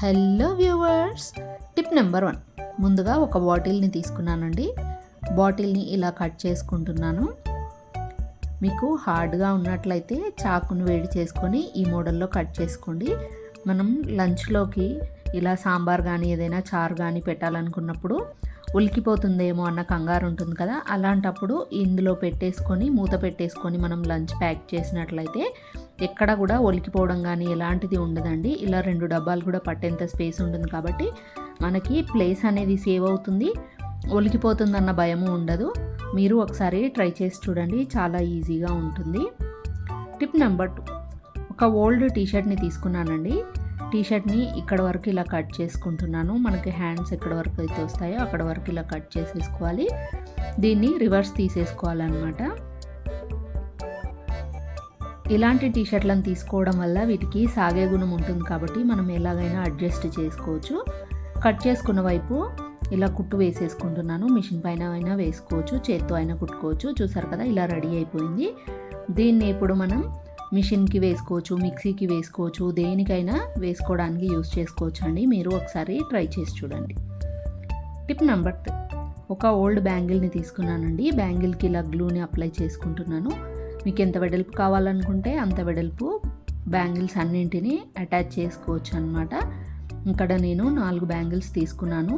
Hello viewers, tip number 1. ముందుగా ఒక బాటిల్ని తీసుకున్నానండి. బాటిల్ని ఇలా కట్ చేసుకుంటున్నాను. మీకు హార్డ్గా ఉన్నట్లయితే చాకును వేడి చేసుకొని ఈ మోడల్లో కట్ చేసుకోండి. మనం లంచ్లోకి ఇలా సాంబార్ కానీ ఏదైనా చారు కానీ పెట్టాలనుకున్నప్పుడు ఉలికిపోతుందేమో అన్న కంగారు ఉంటుంది కదా, అలాంటప్పుడు ఇందులో పెట్టేసుకొని మూత పెట్టేసుకొని మనం లంచ్ ప్యాక్ చేసినట్లయితే ఎక్కడ కూడా ఒలికిపోవడం కానీ ఎలాంటిది ఉండదండి. ఇలా 2 డబ్బాలు కూడా పట్టేంత స్పేస్ ఉంటుంది కాబట్టి మనకి ప్లేస్ అనేది సేవ్ అవుతుంది, ఒలికిపోతుందన్న భయము ఉండదు. మీరు ఒకసారి ట్రై చేసి చూడండి, చాలా ఈజీగా ఉంటుంది. Tip number 2. ఒక ఓల్డ్ టీషర్ట్ని తీసుకున్నానండి. టీషర్ట్ని ఇక్కడ వరకు ఇలా కట్ చేసుకుంటున్నాను. మనకి హ్యాండ్స్ ఎక్కడ వరకు అయితే వస్తాయో అక్కడ వరకు ఇలా కట్ చేసేసుకోవాలి. దీన్ని రివర్స్ తీసేసుకోవాలన్నమాట. ఇలాంటి టీషర్ట్లను తీసుకోవడం వల్ల వీటికి సాగే గుణం ఉంటుంది కాబట్టి మనం ఎలాగైనా అడ్జస్ట్ చేసుకోవచ్చు. కట్ చేసుకున్న వైపు ఇలా కుట్టు వేసేసుకుంటున్నాను. మిషన్ పైన అయినా వేసుకోవచ్చు, చేత్తో అయినా కుట్టుకోవచ్చు. చూసారు కదా, ఇలా రెడీ అయిపోయింది. దీన్ని ఇప్పుడు మనం మిషన్కి వేసుకోవచ్చు, మిక్సీకి వేసుకోవచ్చు, దేనికైనా వేసుకోవడానికి యూస్ చేసుకోవచ్చు అండి. మీరు ఒకసారి ట్రై చేసి చూడండి. Tip number 3. ఒక ఓల్డ్ బ్యాంగిల్ని తీసుకున్నానండి. బ్యాంగిల్కి ఇలా గ్లూని అప్లై చేసుకుంటున్నాను. మీకు ఎంత వెడల్పు కావాలనుకుంటే అంత వెడల్పు బ్యాంగిల్స్ అన్నింటినీ అటాచ్ చేసుకోవచ్చు అనమాట. ఇక్కడ నేను 4 బ్యాంగిల్స్ తీసుకున్నాను.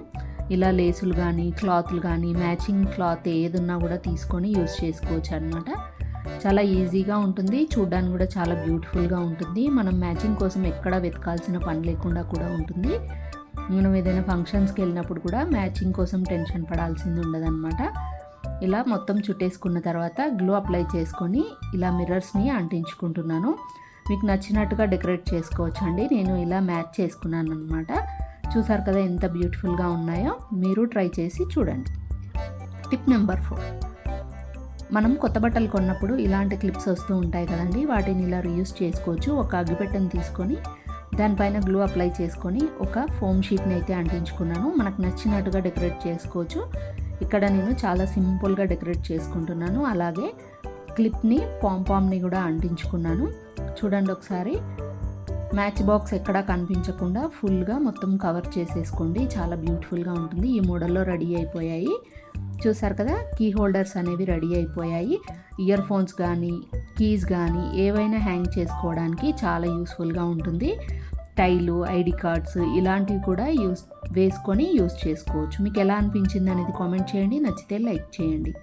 ఇలా లేసులు కానీ క్లాత్లు కానీ మ్యాచింగ్ క్లాత్ ఏదున్నా కూడా తీసుకొని యూస్ చేసుకోవచ్చు అనమాట. చాలా ఈజీగా ఉంటుంది, చూడడానికి కూడా చాలా బ్యూటిఫుల్గా ఉంటుంది. మనం మ్యాచింగ్ కోసం ఎక్కడ వెతకాల్సిన పని లేకుండా కూడా ఉంటుంది. మనం ఏదైనా ఫంక్షన్స్కి వెళ్ళినప్పుడు కూడా మ్యాచింగ్ కోసం టెన్షన్ పడాల్సింది ఉండదన్నమాట. ఇలా మొత్తం చుట్టేసుకున్న తర్వాత గ్లూ అప్లై చేసుకొని ఇలా మిర్రర్స్ని అంటించుకుంటున్నాను. మీకు నచ్చినట్టుగా డెకరేట్ చేసుకోవచ్చు అండి. నేను ఇలా మ్యాచ్ చేసుకున్నాను అనమాట. చూసారు కదా ఎంత బ్యూటిఫుల్గా ఉన్నాయో, మీరు ట్రై చేసి చూడండి. Tip number 4. మనం కొత్త బట్టలు కొన్నప్పుడు ఇలాంటి క్లిప్స్ వస్తూ ఉంటాయి కదండి, వాటిని ఇలా రీయూస్ చేసుకోవచ్చు. ఒక అగ్గిపెట్టెను తీసుకొని దానిపైన గ్లూ అప్లై చేసుకొని ఒక ఫోమ్ షీట్ని అయితే అంటించుకున్నాను. మనకు నచ్చినట్టుగా డెకరేట్ చేసుకోవచ్చు. ఇక్కడ నేను చాలా సింపుల్గా డెకరేట్ చేసుకుంటున్నాను. అలాగే క్లిప్ని పాంపామ్ని కూడా అంటించుకున్నాను. చూడండి ఒకసారి, మ్యాచ్ బాక్స్ ఎక్కడా కనిపించకుండా ఫుల్గా మొత్తం కవర్ చేసేసుకోండి. చాలా బ్యూటిఫుల్గా ఉంటుంది. ఈ మోడల్లో రెడీ అయిపోయాయి. చూసారు కదా, కీ హోల్డర్స్ అనేవి రెడీ అయిపోయాయి. ఇయర్ ఫోన్స్ కానీ కీస్ కానీ ఏవైనా హ్యాంగ్ చేసుకోవడానికి చాలా యూస్ఫుల్గా ఉంటుంది. టైలు, ఐడి కార్డ్స్ ఇలాంటివి కూడా వేసుకొని యూస్ చేసుకోవచ్చు. మీకు ఎలా అనిపించింది అనేది కామెంట్ చేయండి. నచ్చితే లైక్ చేయండి.